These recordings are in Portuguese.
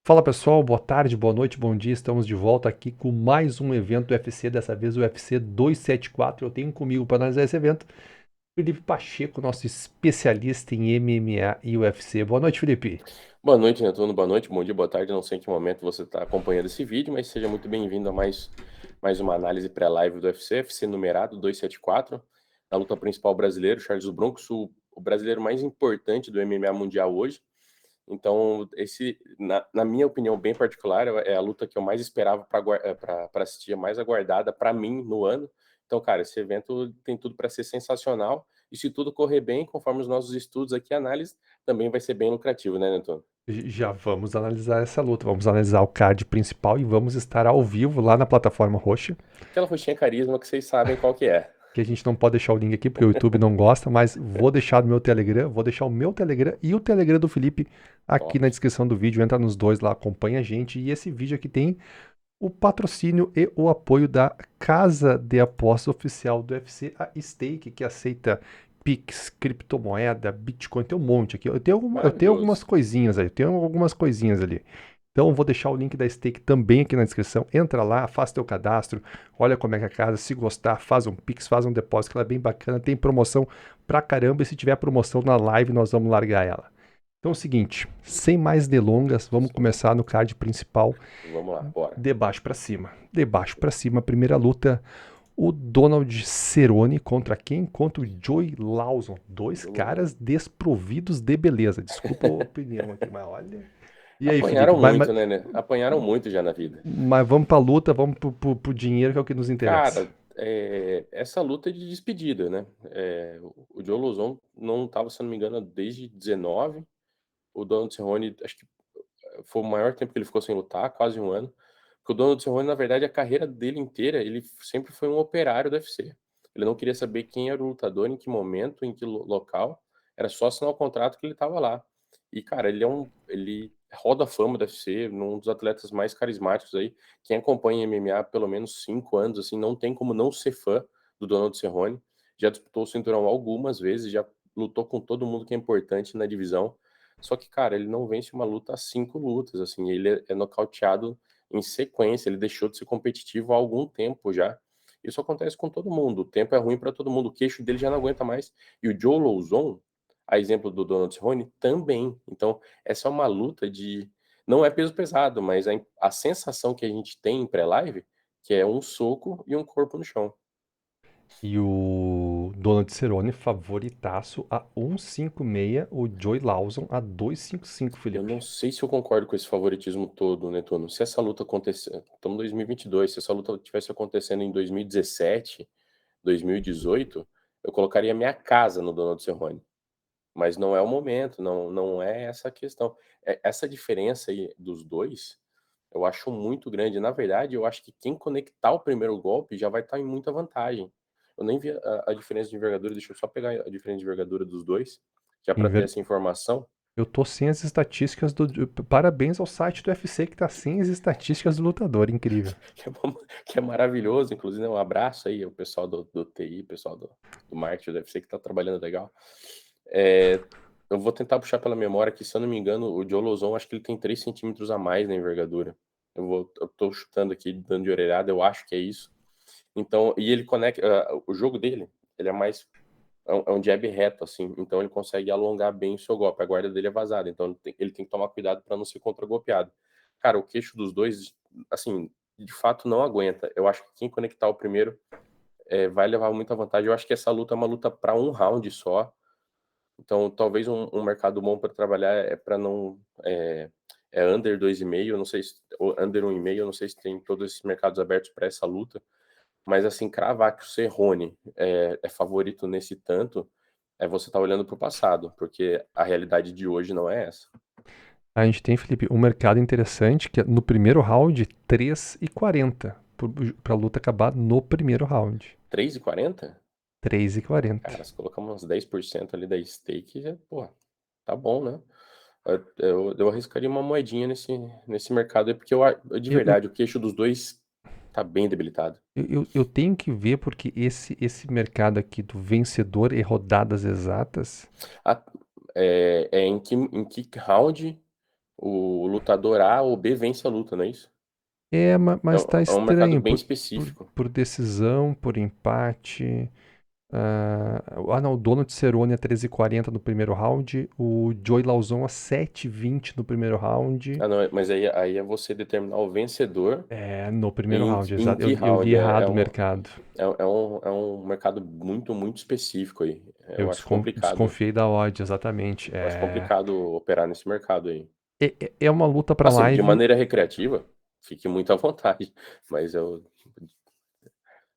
Fala pessoal, boa tarde, boa noite, bom dia. Estamos de volta aqui com mais um evento do UFC, dessa vez o UFC 274. Eu tenho comigo para analisar esse evento Felipe Pacheco, nosso especialista em MMA e UFC. Boa noite, Felipe. Boa noite, Netuno. Boa noite, bom dia, boa tarde. Não sei em que momento você está acompanhando esse vídeo, mas seja muito bem-vindo a mais uma análise pré-live do UFC numerado 274. Na luta principal brasileiro, Charles Bronx, o brasileiro mais importante do MMA mundial hoje. Então, na minha opinião bem particular, é a luta que eu mais esperava para assistir, a mais aguardada para mim no ano. Então, cara, esse evento tem tudo para ser sensacional. E se tudo correr bem, conforme os nossos estudos aqui, a análise também vai ser bem lucrativo, né, Netuno? Já vamos analisar essa luta, vamos analisar o card principal e vamos estar ao vivo lá na plataforma roxa, Aquela roxinha carisma que vocês sabem qual que é. que a gente não pode deixar o link aqui porque o YouTube não gosta, mas vou deixar no meu Telegram, vou deixar o meu Telegram e o Telegram do Felipe aqui Top. na descrição do vídeo. Entra nos dois lá, acompanha a gente e esse vídeo aqui tem o patrocínio e o apoio da casa de aposta oficial do UFC, a Stake, que aceita Pix, criptomoeda, Bitcoin, tem um monte aqui. Eu tenho algumas Maravilhoso. coisinhas aí, eu tenho algumas coisinhas ali. Então, vou deixar o link da Stake também aqui na descrição. Entra lá, faz teu cadastro, olha como é que é a casa. Se gostar, faz um Pix, faz um depósito, que ela é bem bacana. Tem promoção pra caramba. E se tiver promoção na live, nós vamos largar ela. Então é o seguinte, sem mais delongas, vamos Sim. começar no card principal Vamos lá, bora. de baixo para cima. De baixo para cima, a primeira luta, o Donald Cerrone contra quem? Contra o Joey Lawson. Dois Jogosão. caras desprovidos de beleza. Desculpa a opinião aqui, mas olha. E aí, Felipe? Apanharam muito, né? Apanharam muito já na vida. Mas vamos pra luta, vamos pro dinheiro, que é o que nos interessa. Cara, essa luta é de despedida, né? O Joe Lozon não estava, se eu não me engano, desde 19. O Donald Cerrone, acho que foi o maior tempo que ele ficou sem lutar, quase um ano. Porque o Donald Cerrone, na verdade, a carreira dele inteira, ele sempre foi um operário do UFC. Ele não queria saber quem era o lutador, em que momento, em que local. Era só assinar o contrato que ele estava lá. E, cara, ele roda a fama do UFC, um dos atletas mais carismáticos aí. Quem acompanha MMA há pelo menos 5 anos, assim, não tem como não ser fã do Donald Cerrone. Já disputou o cinturão algumas vezes, já lutou com todo mundo que é importante na divisão. Só que, cara, ele não vence uma luta há 5 lutas, assim, ele é nocauteado em sequência, ele deixou de ser competitivo há algum tempo já. Isso acontece com todo mundo, o tempo é ruim para todo mundo, o queixo dele já não aguenta mais. E o Joe Lauzon, a exemplo do Donald Cerrone, também. Então, essa é uma luta de não é peso pesado, mas a sensação que a gente tem em pré-live, que é um soco e um corpo no chão. E o Donald Cerrone favoritaço a 156, o Joey Lawson a 255, Eu não Felipe. sei se eu concordo com esse favoritismo todo, Netuno. Se essa luta acontecer, estamos em 2022, se essa luta tivesse acontecendo em 2017, 2018, eu colocaria minha casa no Donald Cerrone. Mas não é o momento, não é essa a questão. Essa diferença aí dos dois, eu acho muito grande. Na verdade, eu acho que quem conectar o primeiro golpe já vai estar em muita vantagem. Eu nem vi a diferença de envergadura, deixa eu só pegar a diferença de envergadura dos dois, já para ter essa informação. Eu tô sem as estatísticas do. Parabéns ao site do UFC que tá sem as estatísticas do lutador, incrível. Que é maravilhoso, inclusive, né, um abraço aí ao pessoal do TI, pessoal do marketing do UFC que tá trabalhando legal. Eu vou tentar puxar pela memória que, se eu não me engano, o Joe Lauzon, acho que ele tem 3 centímetros a mais na envergadura. Eu tô chutando aqui, dando de orelhada, eu acho que é isso. Então, e ele conecta, o jogo dele, ele é mais, é um jab reto, assim, então ele consegue alongar bem o seu golpe, a guarda dele é vazada, então ele tem que tomar cuidado para não ser contra-golpeado. Cara, o queixo dos dois, assim, de fato não aguenta. Eu acho que quem conectar o primeiro vai levar muita vantagem. Eu acho que essa luta é uma luta para um round só. Então, talvez um mercado bom para trabalhar é para não. É under 2,5, eu não sei se. Ou under 1,5, eu não sei se tem todos esses mercados abertos para essa luta. Mas, assim, cravar que o Cerrone é favorito nesse tanto, você tá olhando para o passado, porque a realidade de hoje não é essa. A gente tem, Felipe, um mercado interessante que é no primeiro round, 3,40 pra luta acabar no primeiro round. 3,40? 3,40. Cara, se colocar uns 10% ali da stake, já, pô, tá bom, né? Eu arriscaria uma moedinha nesse mercado aí, porque de Eu, eu, verdade, o queixo dos dois tá bem debilitado. eu tenho que ver porque esse mercado aqui do vencedor e rodadas exatas, Ah, em que round? o lutador A ou B vence a luta, não é isso? É, É mas tá é um mercado estranho, bem por, específico. por decisão, por empate. Não, o Donald Cerrone a 13h40 no primeiro round, o Joey Lauzon a 7h20 no primeiro round. Ah, não, mas aí é você determinar o vencedor É, no primeiro em round, em exato. Eu, que eu li round. errado o mercado. É um mercado muito, muito específico aí. Eu Eu acho complicado. desconfiei da odd, exatamente. Eu acho complicado operar nesse mercado aí. É uma luta pra Assim, de live. maneira recreativa, fique muito à vontade, mas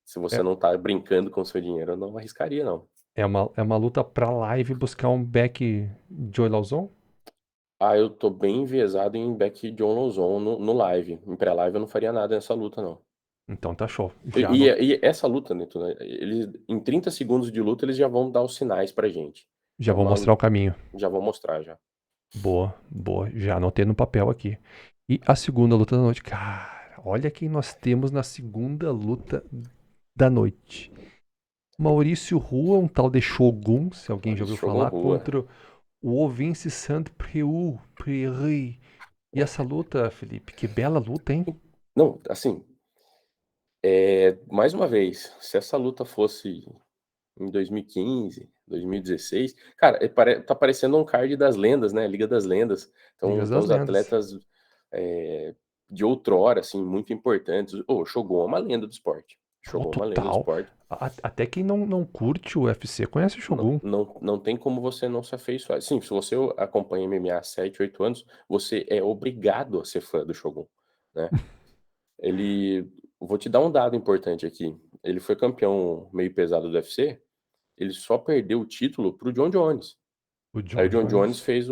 se você É, não tá brincando com o seu dinheiro, eu não arriscaria não. é uma luta pra live buscar um back Joey Lauzon? Ah, eu tô bem enviesado em back John Lauzon no live. Em pré-live eu não faria nada nessa luta não. Então tá show. E Já, e essa luta, Neto, né, eles em 30 segundos de luta, eles já vão dar os sinais pra gente. É já vou uma mostrar o caminho. Já vou mostrar já. Boa, boa. Já anotei no papel aqui. E a segunda luta da noite. Cara, olha quem nós temos na segunda luta da noite. Maurício Rua, um tal de Shogun, se alguém já Maurício ouviu Shogun falar, Rua. contra o Ovince Saint-Preux. E essa luta, Felipe, que bela luta, hein? Não, assim, mais uma vez, se essa luta fosse em 2015, 2016, cara, tá parecendo um card das lendas, né, Liga das Lendas. Liga Então das os Lendas. atletas, de outrora, assim, muito importantes. O Shogun é uma lenda do esporte. Pô, Shogun é uma lenda do total. esporte. Até quem não curte o UFC conhece o Shogun. Não tem como você não se afeiçoar. Sim, se você acompanha MMA há 7, 8 anos, você é obrigado a ser fã do Shogun, né. Ele Vou te dar um dado importante aqui, ele foi campeão meio pesado do UFC, ele só perdeu o título para o John Jones. O Aí o John John Jones Jones. fez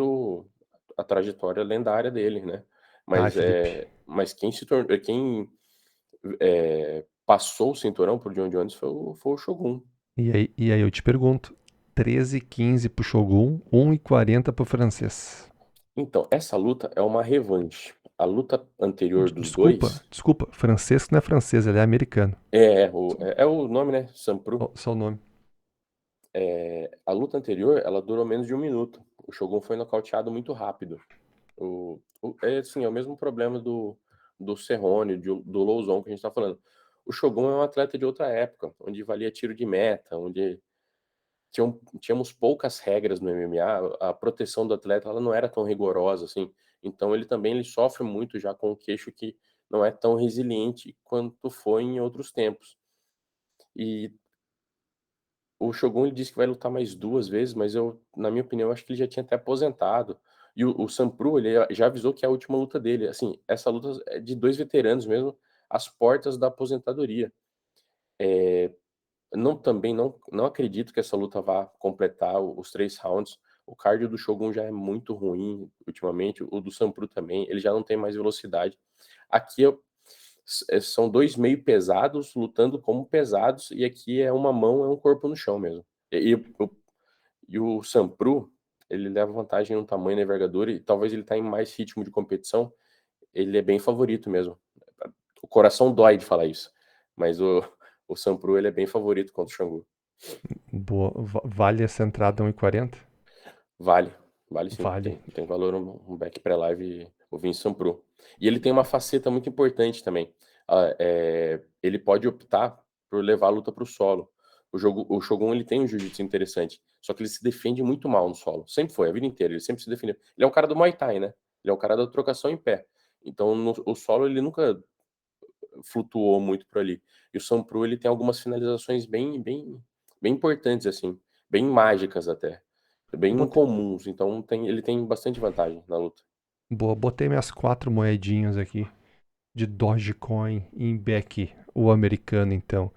a trajetória lendária dele, né. Ai, Mas, Felipe. mas quem passou o cinturão para o John Jones foi o Shogun. E aí eu te pergunto. 13h15 pro Shogun, 1h40 pro francês. Então, essa luta é uma revanche. A luta anterior dos Desculpa, dois desculpa. Francês não é francês, ele é americano. é o nome, né, Sampru. Só o nome. A luta anterior, ela durou menos de 1 minuto. O Shogun foi nocauteado muito rápido. Assim, é o mesmo problema do Cerrone, do Lauzon que a gente tá falando. O Shogun é um atleta de outra época, onde valia tiro de meta, onde tínhamos poucas regras no MMA, a proteção do atleta ela não era tão rigorosa assim. Então ele sofre muito já com o queixo que não é tão resiliente quanto foi em outros tempos. E o Shogun ele disse que vai lutar mais 2 vezes, mas na minha opinião, acho que ele já tinha até aposentado. E o Sampru, ele já avisou que é a última luta dele. Assim, essa luta é de 2 veteranos mesmo, às portas da aposentadoria. Não acredito que essa luta vá completar os 3 rounds. O cardio do Shogun já é muito ruim ultimamente, o do Sampru também, ele já não tem mais velocidade. Aqui são 2 meio pesados lutando como pesados, e aqui é uma mão, é um corpo no chão mesmo. E o Sampru, ele leva vantagem no tamanho e na envergadura, e talvez ele tá em mais ritmo de competição, ele é bem favorito mesmo. O coração dói de falar isso, mas o Sampru ele é bem favorito contra o Xangu. Boa. Vale essa entrada 1h40? Vale, vale sim. Vale. Tem valor um back pré-live, o Vince Sampru. E ele tem uma faceta muito importante também. Ele pode optar por levar a luta para o solo. O Shogun ele tem um jiu-jitsu interessante, só que ele se defende muito mal no solo. Sempre foi, a vida inteira, ele sempre se defendeu. Ele é um cara do Muay Thai, né? Ele é um cara da trocação em pé. Então, o solo ele nunca flutuou muito por ali. E o Sampru ele tem algumas finalizações bem importantes, assim, bem mágicas até, bem Botei, incomuns, então ele tem bastante vantagem na luta. boa, botei minhas 4 moedinhas aqui de Dogecoin em back, o americano, então.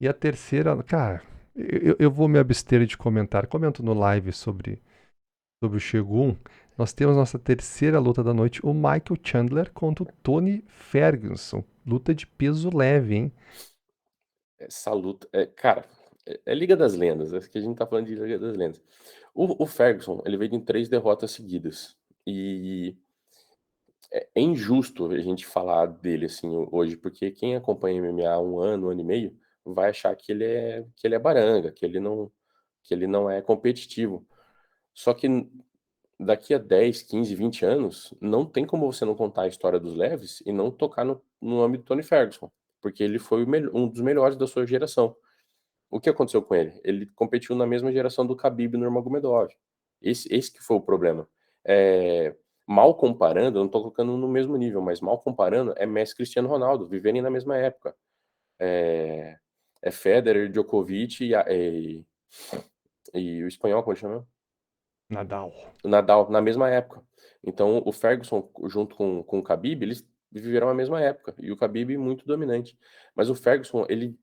E a terceira, cara, eu vou me abster de comentar. Comento no live sobre o Shogun. Nós temos nossa terceira luta da noite, o Michael Chandler contra o Tony Ferguson. Luta de peso leve, hein? Essa luta cara, é Liga das Lendas, é que a gente tá falando de Liga das Lendas. O Ferguson, ele veio em 3 derrotas seguidas, e é injusto a gente falar dele, assim, hoje, porque quem acompanha MMA há um ano e meio, vai achar que ele é baranga, que ele não é competitivo. Só que daqui a 10, 15, 20 anos, não tem como você não contar a história dos leves e não tocar no nome do Tony Ferguson, porque ele foi um dos melhores da sua geração. O que aconteceu com ele? Ele competiu na mesma geração do Khabib e Nurmagomedov. Esse que foi o problema. Mal comparando, eu não tô colocando no mesmo nível, mas mal comparando, é Messi e Cristiano Ronaldo, viverem na mesma época. É Federer, Djokovic e o espanhol, como ele chama? Nadal. O Nadal, na mesma época. Então, o Ferguson, junto com o Khabib, eles viveram a mesma época. E o Khabib muito dominante. Mas o Ferguson, ele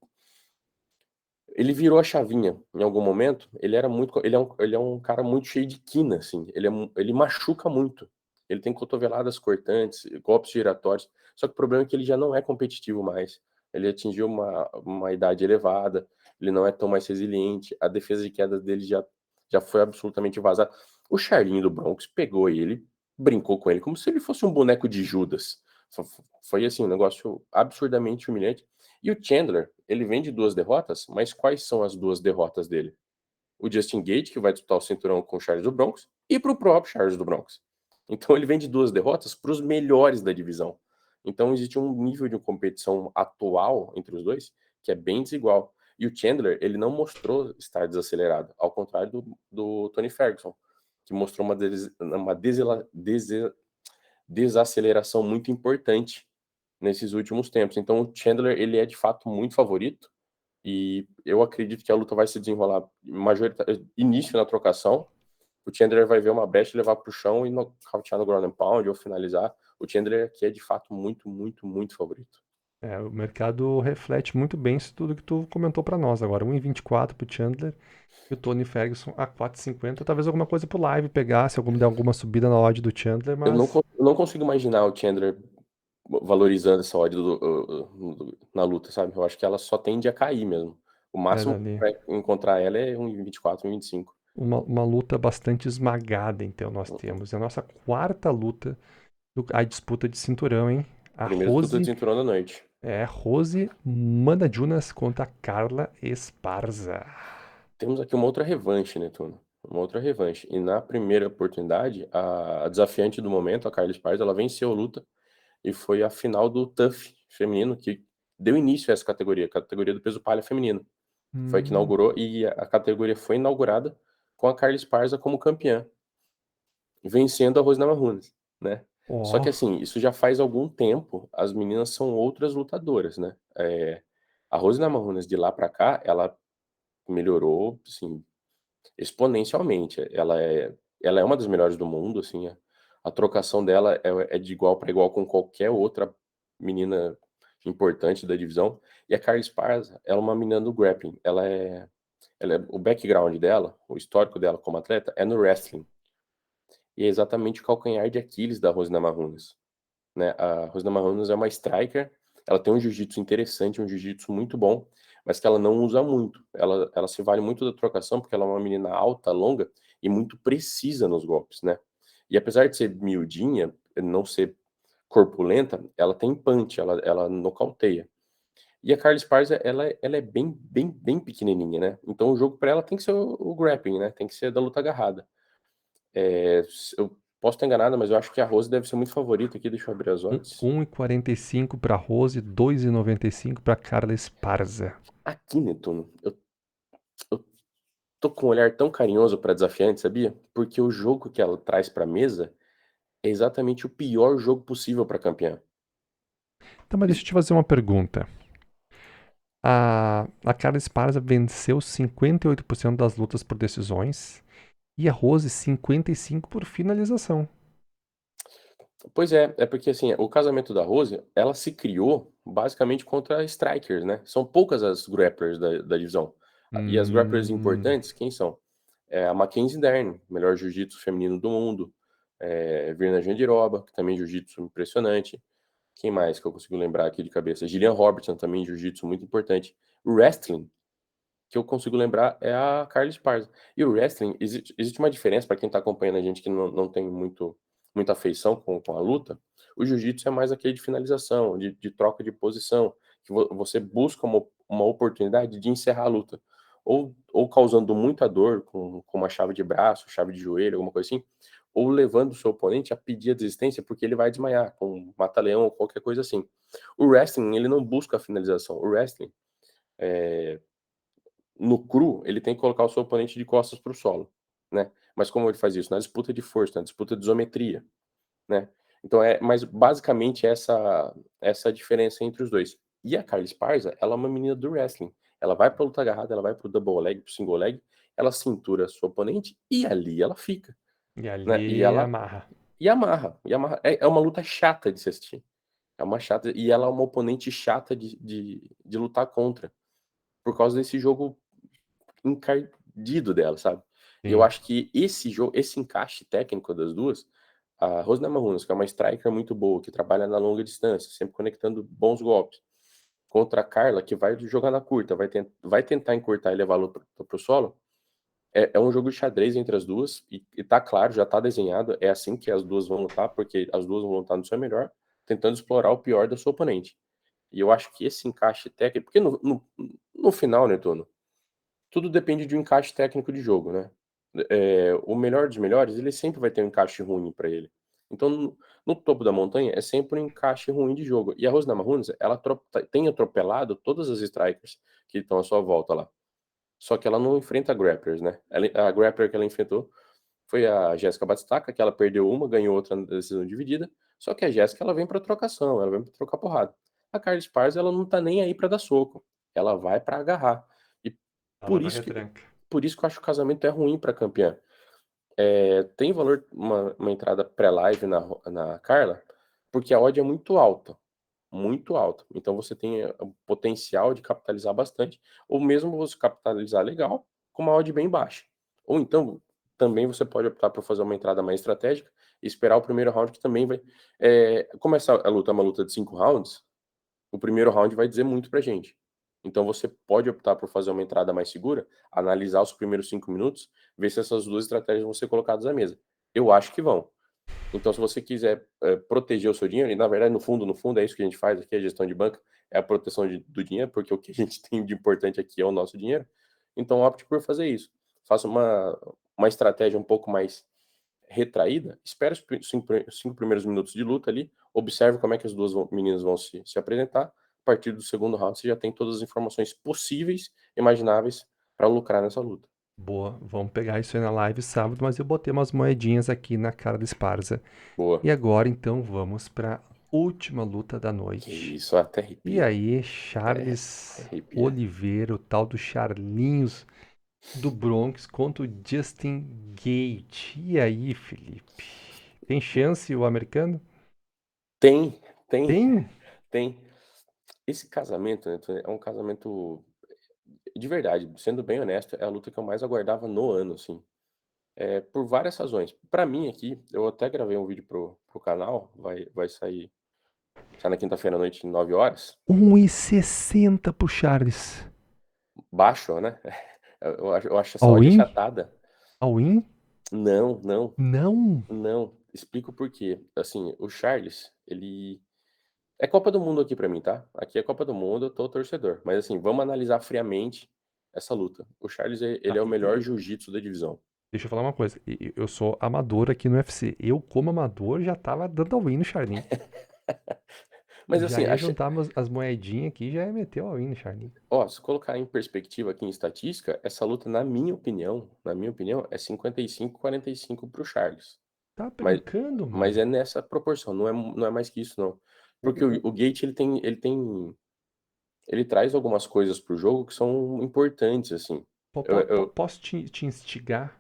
virou a chavinha em algum momento. Ele é um cara muito cheio de quina, assim. Ele machuca muito. Ele tem cotoveladas cortantes, golpes giratórios. Só que o problema é que ele já não é competitivo mais. Ele atingiu uma idade elevada, ele não é tão mais resiliente, a defesa de queda dele já foi absolutamente vazada. O Charlinho do Bronx pegou ele, brincou com ele como se ele fosse um boneco de Judas. Foi assim, um negócio absurdamente humilhante. E o Chandler, ele vem de 2 derrotas, mas quais são as 2 derrotas dele? O Justin Gaethje, que vai disputar o cinturão com o Charles do Bronx, e para o próprio Charles do Bronx. Então ele vem de 2 derrotas para os melhores da divisão. Então existe um nível de competição atual entre os dois que é bem desigual. E o Chandler, ele não mostrou estar desacelerado, ao contrário do Tony Ferguson, que mostrou uma desaceleração muito importante nesses últimos tempos. Então o Chandler, ele é de fato muito favorito e eu acredito que a luta vai se desenrolar início na trocação. O Chandler vai ver uma brecha, levar para o chão e nocautear no ground and pound ou finalizar. O Chandler aqui é de fato muito, muito, muito favorito. O mercado reflete muito bem isso tudo que tu comentou para nós agora. 1,24 pro Chandler e o Tony Ferguson a 4,50. Talvez alguma coisa pro live pegar, se der alguma subida na odd do Chandler, mas Eu não consigo imaginar o Chandler valorizando essa odd na luta, sabe? Eu acho que ela só tende a cair mesmo. O máximo que ali vai encontrar ela é 1,24, 1,25. uma luta bastante esmagada, então nós temos. É a nossa quarta luta, a disputa de cinturão, hein? A Primeira disputa de Rose, cinturão da noite. Rose Manajunas contra Carla Esparza. Temos aqui uma outra revanche, Netuno. Uma outra revanche. E na primeira oportunidade, a desafiante do momento, a Carla Esparza, ela venceu a luta e foi a final do TUF feminino, que deu início a essa categoria, a categoria do peso palha feminino. Foi que Hum, inaugurou e a categoria foi inaugurada com a Carla Esparza como campeã, vencendo a Rose Namajunas, né? Só ó, que assim, isso já faz algum tempo, as meninas são outras lutadoras, né? A Rose Namajunas de lá pra cá, ela melhorou, assim, exponencialmente. Ela é uma das melhores do mundo, assim, a trocação dela é de igual para igual com qualquer outra menina importante da divisão. E a Carla Esparza, ela é uma menina do grappling. O background dela, o histórico dela como atleta é no wrestling. E é exatamente o calcanhar de Aquiles da Rose Namajunas, né? A Rose Namajunas é uma striker, ela tem um jiu-jitsu interessante, um jiu-jitsu muito bom, mas que ela não usa muito. Ela se vale muito da trocação porque ela é uma menina alta, longa e muito precisa nos golpes, né? E apesar de ser miudinha, não ser corpulenta, ela tem punch, ela nocauteia. E a Carla Esparza, ela é bem, bem, bem pequenininha, né? Então o jogo para ela tem que ser o grappling, né? Tem que ser da luta agarrada. Eu posso estar enganado, mas eu acho que a Rose deve ser muito favorita aqui. Deixa eu abrir as odds. 1,45 para Rose, 2,95 para Carla Esparza. Aqui, Netuno, eu tô com um olhar tão carinhoso pra desafiante, sabia? Porque o jogo que ela traz pra mesa é exatamente o pior jogo possível pra campeã. Então, mas deixa Is- eu te fazer uma pergunta. A Carla Esparza venceu 58% das lutas por decisões e a Rose 55% por finalização. Pois é porque assim, o casamento da Rose, ela se criou basicamente contra strikers, né? São poucas as grapplers da divisão. E as grapplers Hum, importantes, quem são? A Mackenzie Dern, melhor jiu-jitsu feminino do mundo. Virna Jandiroba, que também jiu-jitsu impressionante. Quem mais que eu consigo lembrar aqui de cabeça? Gillian Robertson também, jiu-jitsu muito importante. Wrestling, que eu consigo lembrar, é a Carla Esparza. E o wrestling, existe uma diferença para quem está acompanhando a gente que não tem muita afeição com a luta. O jiu-jitsu é mais aquele de finalização, de troca de posição, que você busca uma oportunidade de encerrar a luta. Ou causando muita dor com uma chave de braço, chave de joelho, alguma coisa assim, ou levando o seu oponente a pedir a desistência porque ele vai desmaiar, com um mata-leão ou qualquer coisa assim. O wrestling, ele não busca a finalização. O wrestling, no cru, ele tem que colocar o seu oponente de costas para o solo, né. Mas como ele faz isso? Na disputa de força, na disputa de isometria, né. Então mas basicamente essa diferença entre os 2. E a Carla Esparza, ela é uma menina do wrestling. Ela vai pra luta agarrada, ela vai para o double leg, para o single leg, ela cintura sua oponente e ali ela fica, E né. E ali ela amarra. amarra. É uma luta chata de se assistir. É uma chata e ela é uma oponente chata de lutar contra, por causa desse jogo encardido dela, sabe. E eu Sim. acho que esse encaixe técnico das 2, a Rose Namajunas, que é uma striker muito boa, que trabalha na longa distância, sempre conectando bons golpes, contra a Carla, que vai jogar na curta, vai tentar encurtar e levar a luta para o solo, é um jogo de xadrez entre as 2 e tá claro, já tá desenhado, é assim que as 2 vão lutar, porque as 2 vão lutar no seu melhor, tentando explorar o pior da sua oponente. E eu acho que esse encaixe técnico porque no final, Netuno, tudo depende de um encaixe técnico de jogo, né. O melhor dos melhores, ele sempre vai ter um encaixe ruim pra ele. Então no topo da montanha é sempre um encaixe ruim de jogo. E a Rose Namajunas, ela tem atropelado todas as strikers que estão à sua volta lá. Só que ela não enfrenta grapplers, né. A grappler que ela enfrentou foi a Jéssica Batistaca, que ela perdeu uma, ganhou outra na decisão dividida, só que a Jéssica ela vem pra trocação, ela vem pra trocar porrada. A Carla Esparza ela não tá nem aí pra dar soco, ela vai pra agarrar. E Ela vai por pra isso que retranca. por isso que eu acho que o casamento é ruim pra campeã. Tem valor uma entrada pré-live na Carla, porque a odd é muito alta, muito alta. Então você tem o potencial de capitalizar bastante, ou mesmo você capitalizar legal, com uma odd bem baixa. Ou então, também você pode optar por fazer uma entrada mais estratégica e esperar o primeiro round que também vai como essa a luta é uma luta de 5 rounds, o primeiro round vai dizer muito pra gente. Então você pode optar por fazer uma entrada mais segura, analisar os primeiros 5 minutos, ver se essas 2 estratégias vão ser colocadas à mesa. Eu acho que vão. Então se você quiser, proteger o seu dinheiro, e na verdade no fundo é isso que a gente faz aqui, a gestão de banca, é a proteção do dinheiro, porque o que a gente tem de importante aqui é o nosso dinheiro, então opte por fazer isso. Faça uma estratégia um pouco mais retraída, espere os 5 primeiros minutos de luta ali, observe como é que as 2 meninas vão se apresentar, a partir do segundo round você já tem todas as informações possíveis, imagináveis, para lucrar nessa luta. Boa, vamos pegar isso aí na live sábado, mas eu botei umas moedinhas aqui na cara da Esparza. Boa. E agora então vamos para última luta da Que noite. isso, até E arrepia, aí, até Charles arrepia. Oliveira, o tal do Charlinhos do Bronx contra o Justin Gate. E aí, Felipe? Tem chance o americano? Tem, tem, Tem? tem. Esse casamento, né, é um casamento de verdade, sendo bem honesto, é a luta que eu mais aguardava no ano, assim. Por várias razões. Pra mim aqui, eu até gravei um vídeo pro canal, sai na quinta-feira à noite, 9 horas. 1,60 pro Charles. Baixo, né. Eu acho essa All odd in? achatada. All in? Não, não, Não. não. Explico por quê. Assim, o Charles, ele é Copa do Mundo aqui pra mim, tá. Aqui é Copa do Mundo, eu tô torcedor. Mas, assim, vamos analisar friamente essa luta. O Charles, ele Tá, é o melhor jiu-jitsu da divisão. deixa eu falar uma coisa. Eu sou amador aqui no UFC. Eu, como amador, já tava dando all in no Charlinho. Mas, Já assim, ia juntar as moedinhas aqui e já ia meter o all in no Charlinho. se colocar em perspectiva aqui em estatística, essa luta, na minha opinião, é 55-45 para o Charles. Tá Mas brincando, mas mano? é nessa proporção, não é mais que isso não. O, Porque o o, o Gate ele traz algumas coisas para o jogo que são importantes, assim. Eu posso te instigar,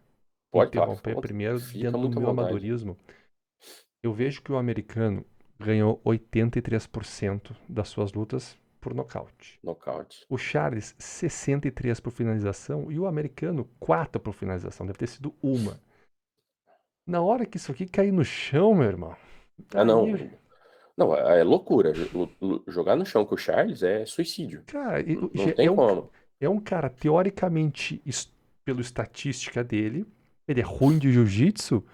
pode, claro, fica à interromper vontade, primeiro, fica dentro do muito à meu vontade. amadorismo? Eu vejo que o americano ganhou 83% das suas lutas por nocaute. Nocaute. O Charles, 63 por finalização e o americano, 4 por finalização. Deve ter sido uma. Na hora que isso aqui cair no chão, meu irmão, Ah, aí, não. Não, é loucura. Jogar no chão com o Charles é suicídio. cara, Não tem como. é um cara, teoricamente, pela estatística dele, ele é ruim de jiu-jitsu,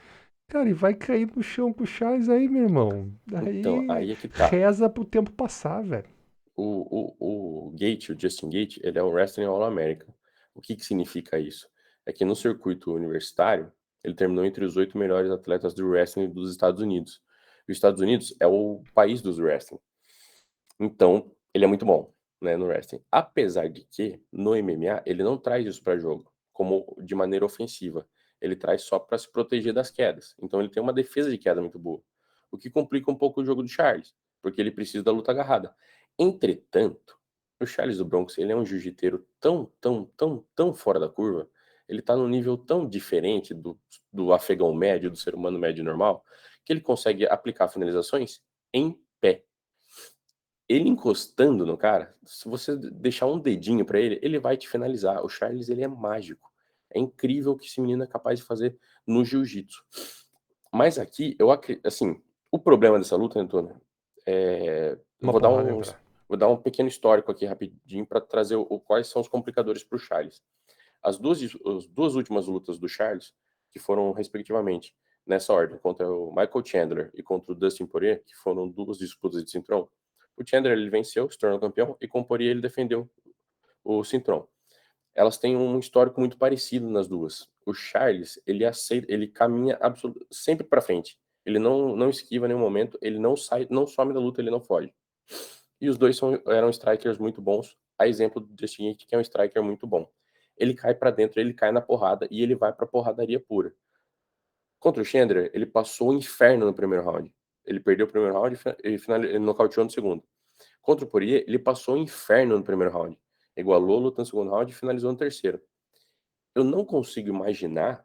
cara, e vai cair no chão com o Charles aí, meu irmão. Então, Aí aí é que tá. reza pro tempo passar, velho. O Justin Gate, ele é um Wrestling All-American. O que que significa isso? É que no circuito universitário, Ele terminou entre os 8 melhores atletas do wrestling dos Estados Unidos. Os Estados Unidos é o país dos wrestling. Então, ele é muito bom, né, no wrestling. Apesar de que, no MMA, ele não traz isso para jogo, como de maneira ofensiva. Ele traz só para se proteger das quedas. Então, ele tem uma defesa de queda muito boa. O que complica um pouco o jogo do Charles, porque ele precisa da luta agarrada. Entretanto, o Charles do Bronx, ele é um jiu-jiteiro tão fora da curva. Ele tá num nível tão diferente do afegão médio, do ser humano médio normal, que ele consegue aplicar finalizações em pé. Ele encostando no cara, se você deixar um dedinho pra ele, ele vai te finalizar. O Charles, ele é mágico. É incrível o que esse menino é capaz de fazer no jiu-jitsu. Mas aqui, assim, o problema dessa luta, Antônio, eu Uma porrada entrar. vou dar um pequeno histórico aqui rapidinho para trazer quais são os complicadores para o Charles. As duas últimas lutas do Charles, que foram respectivamente nessa ordem, contra o Michael Chandler e contra o Dustin Poirier, que foram duas disputas de cinturão, o Chandler ele venceu, se tornou campeão, e com o Poirier ele defendeu o cinturão. Elas têm um histórico muito parecido nas duas. O Charles, ele caminha sempre para frente. Ele não esquiva em nenhum momento, ele não sai, não some da luta, ele não foge. E os dois eram strikers muito bons. A exemplo do Justin Gaethje, que é um striker muito bom. Ele cai para dentro, ele cai na porrada e ele vai para porradaria pura. Contra o Chandler, ele passou o inferno no primeiro round. Ele perdeu o primeiro round e ele nocauteou no segundo. Contra o Poirier, ele passou o inferno no primeiro round. Igualou a luta no segundo round e finalizou no terceiro. Eu não consigo imaginar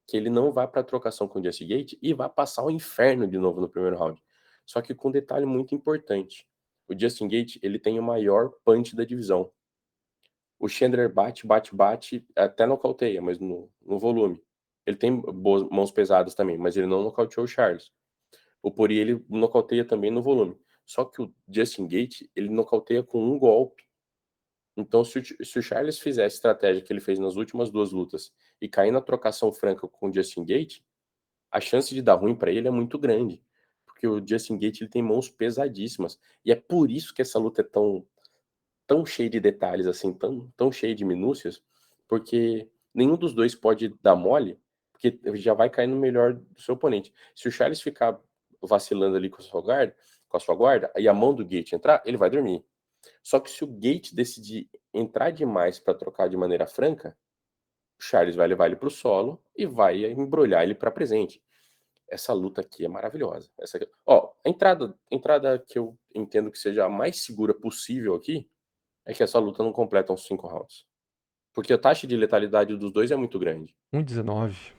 que ele não vá para a trocação com o Justin Gaethje e vá passar o inferno de novo no primeiro round. Só que com um detalhe muito importante. O Justin Gaethje, ele tem o maior punch da divisão. O Chandler bate, até nocauteia, mas no volume. Ele tem boas mãos pesadas também, mas ele não nocauteou o Charles. O Poirier, ele nocauteia também no volume. Só que o Justin Gaethje, ele nocauteia com um golpe. Então, se o Charles fizer a estratégia que ele fez nas últimas duas lutas e cair na trocação franca com o Justin Gaethje, a chance de dar ruim para ele é muito grande. Porque o Justin Gaethje, ele tem mãos pesadíssimas. E é por isso que essa luta é tão cheia de detalhes, assim, tão cheia de minúcias, porque nenhum dos dois pode dar mole, porque já vai cair no melhor do seu oponente. Se o Charles ficar vacilando ali com a sua guarda, e a mão do Gaethje entrar, ele vai dormir. Só que se o Gaethje decidir entrar demais para trocar de maneira franca, o Charles vai levar ele para o solo e vai embrulhar ele para presente. Essa luta aqui é maravilhosa. Ó, a entrada que eu entendo que seja a mais segura possível aqui é que essa luta não completa uns 5 rounds. Porque a taxa de letalidade dos dois é muito grande. 1,19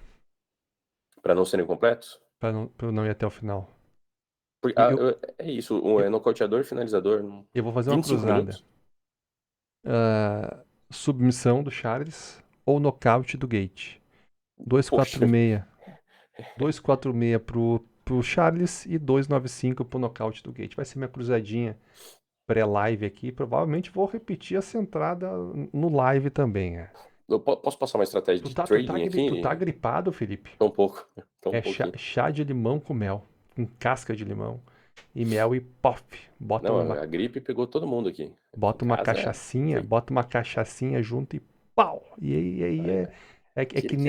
Para não serem completos. pra eu não ir até o final. Eu, É isso, é eu, nocauteador e finalizador. eu vou fazer uma 25 cruzada. minutos. Submissão do Charles ou nocaute do Gate. Poxa, 246. 246 pro Charles e 295 pro nocaute do Gate. Vai ser minha cruzadinha pré-live aqui. Provavelmente vou repetir essa entrada no live também. eu posso passar uma estratégia de trading Tu tá aqui? gripado, Felipe? Tô um pouco. Tô um É pouquinho. chá de limão com mel. Com casca de limão. E mel e pop. Não, a gripe pegou todo mundo aqui. Aqui em casa foi. Bota uma cachaçinha junto e pau! E aí É, é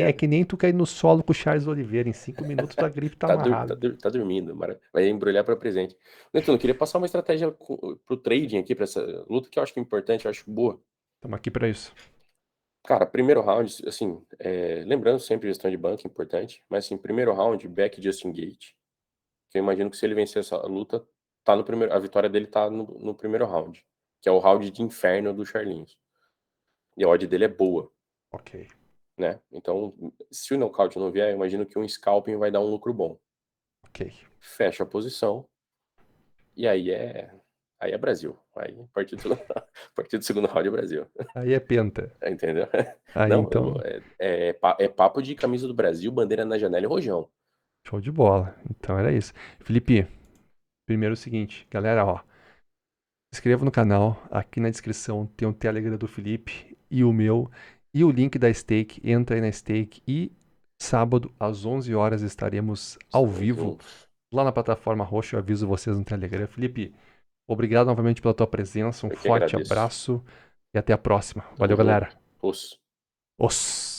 é, que nem tu cair no solo com o Charles Oliveira. Em 5 minutos tua gripe tá amarrada. tá dormindo. Vai embrulhar para presente. Netuno, eu queria passar uma estratégia pro trading aqui, para essa luta que eu acho que é importante, eu acho boa. Estamos aqui pra isso. Cara, primeiro round, assim, lembrando sempre gestão de banco é importante, mas assim, primeiro round, back Justin Gaethje, que eu imagino que se ele vencer essa luta, a vitória dele tá no primeiro round, que é o round de inferno do Charlinhos. E a odd dele é boa, Ok. né? Então, se o nocaute não vier, eu imagino que um scalping vai dar um lucro bom. Ok. Fecha a posição, e aí é Brasil. Aí, a partir do segundo, a partir do segundo round é Brasil. Aí é penta. Entendeu? Aí Não, então, é papo de camisa do Brasil, bandeira na janela e rojão. show de bola. Então era isso. Felipe, primeiro é o seguinte, galera, ó. Se inscreva no canal. Aqui na descrição tem o Telegram do Felipe e o meu. E o link da Stake. Entra aí na Stake. E sábado, às 11 horas, estaremos ao Estamos vivo juntos. lá na plataforma roxa. Eu aviso vocês no Telegram. Felipe, obrigado novamente pela tua presença. Um Eu que forte agradeço. abraço e até a próxima. Tamo Valeu, junto. galera. Os. Os.